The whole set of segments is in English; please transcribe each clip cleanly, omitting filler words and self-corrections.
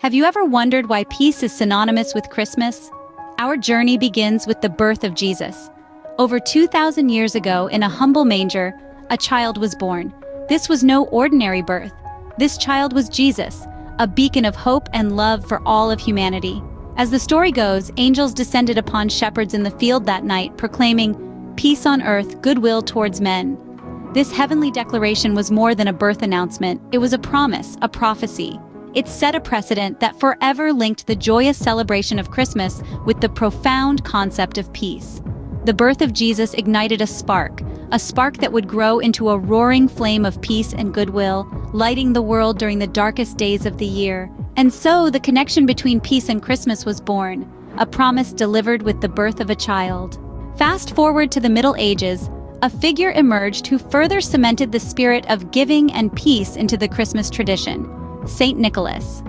Have you ever wondered why peace is synonymous with Christmas? Our journey begins with the birth of Jesus. Over 2,000 years ago, in a humble manger, a child was born. This was no ordinary birth. This child was Jesus, a beacon of hope and love for all of humanity. As the story goes, angels descended upon shepherds in the field that night, proclaiming, "Peace on earth, goodwill towards men." This heavenly declaration was more than a birth announcement. It was a promise, a prophecy. It set a precedent that forever linked the joyous celebration of Christmas with the profound concept of peace. The birth of Jesus ignited a spark that would grow into a roaring flame of peace and goodwill, lighting the world during the darkest days of the year. And so the connection between peace and Christmas was born, a promise delivered with the birth of a child. Fast forward to the Middle Ages, a figure emerged who further cemented the spirit of giving and peace into the Christmas tradition: Saint Nicholas.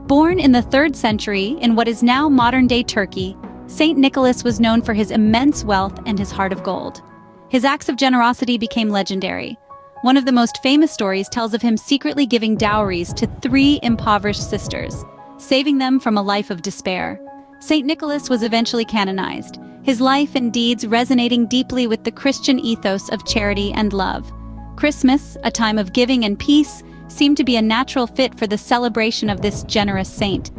Born in the 3rd century in what is now modern-day Turkey, Saint Nicholas was known for his immense wealth and his heart of gold. His acts of generosity became legendary. One of the most famous stories tells of him secretly giving dowries to 3 impoverished sisters, saving them from a life of despair. Saint Nicholas was eventually canonized, his life and deeds resonating deeply with the Christian ethos of charity and love. Christmas, a time of giving and peace, seemed to be a natural fit for the celebration of this generous saint.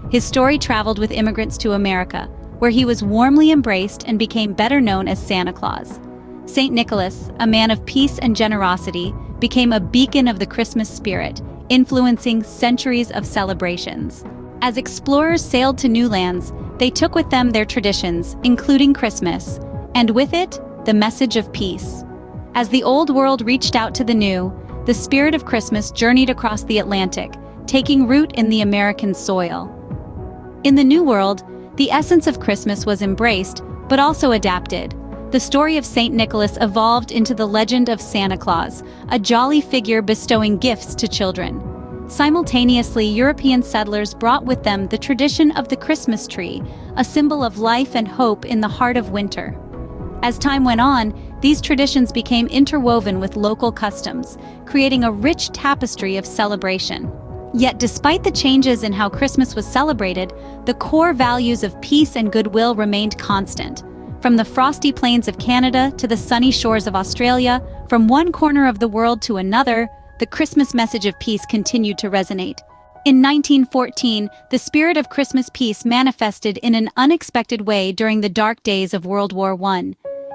His story traveled with immigrants to America, where he was warmly embraced and became better known as Santa Claus. Saint Nicholas, a man of peace and generosity, became a beacon of the Christmas spirit, influencing centuries of celebrations. As explorers sailed to new lands, they took with them their traditions, including Christmas, and with it, the message of peace. As the old world reached out to the new, the spirit of Christmas journeyed across the Atlantic, taking root in the American soil. In the New World, the essence of Christmas was embraced, but also adapted. The story of Saint Nicholas evolved into the legend of Santa Claus, a jolly figure bestowing gifts to children. Simultaneously, European settlers brought with them the tradition of the Christmas tree, a symbol of life and hope in the heart of winter. As time went on, these traditions became interwoven with local customs, creating a rich tapestry of celebration. Yet despite the changes in how Christmas was celebrated, the core values of peace and goodwill remained constant. From the frosty plains of Canada to the sunny shores of Australia, from one corner of the world to another, the Christmas message of peace continued to resonate. In 1914, the spirit of Christmas peace manifested in an unexpected way during the dark days of World War I.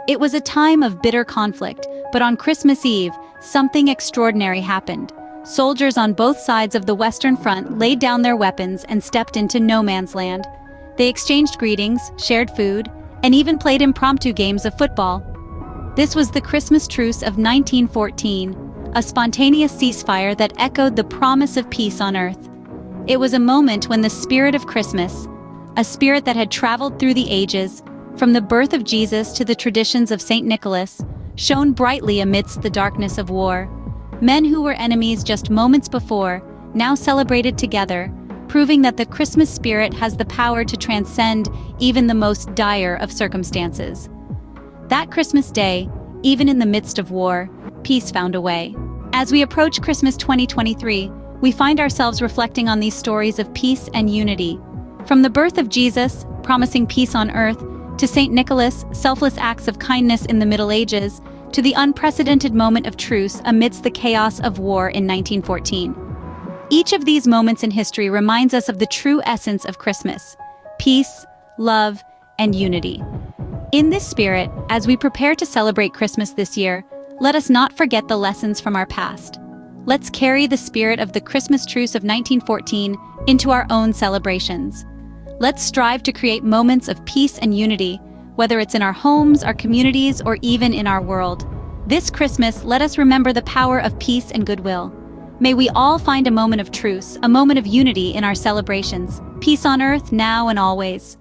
It was a time of bitter conflict, but on Christmas Eve, something extraordinary happened. Soldiers on both sides of the Western Front laid down their weapons and stepped into no man's land. They exchanged greetings, shared food, and even played impromptu games of football. This was the Christmas Truce of 1914, a spontaneous ceasefire that echoed the promise of peace on earth. It was a moment when the spirit of Christmas, a spirit that had traveled through the ages, from the birth of Jesus to the traditions of Saint Nicholas, shone brightly amidst the darkness of war. Men who were enemies just moments before, now celebrated together, proving that the Christmas spirit has the power to transcend even the most dire of circumstances. That Christmas Day, even in the midst of war, peace found a way. As we approach Christmas 2023, we find ourselves reflecting on these stories of peace and unity. From the birth of Jesus, promising peace on earth, to Saint Nicholas, selfless acts of kindness in the Middle Ages, to the unprecedented moment of truce amidst the chaos of war in 1914. Each of these moments in history reminds us of the true essence of Christmas: peace, love, and unity. In this spirit, as we prepare to celebrate Christmas this year, let us not forget the lessons from our past. Let's carry the spirit of the Christmas Truce of 1914 into our own celebrations. Let's strive to create moments of peace and unity, whether it's in our homes, our communities, or even in our world. This Christmas, let us remember the power of peace and goodwill. May we all find a moment of truce, a moment of unity in our celebrations. Peace on earth, now and always.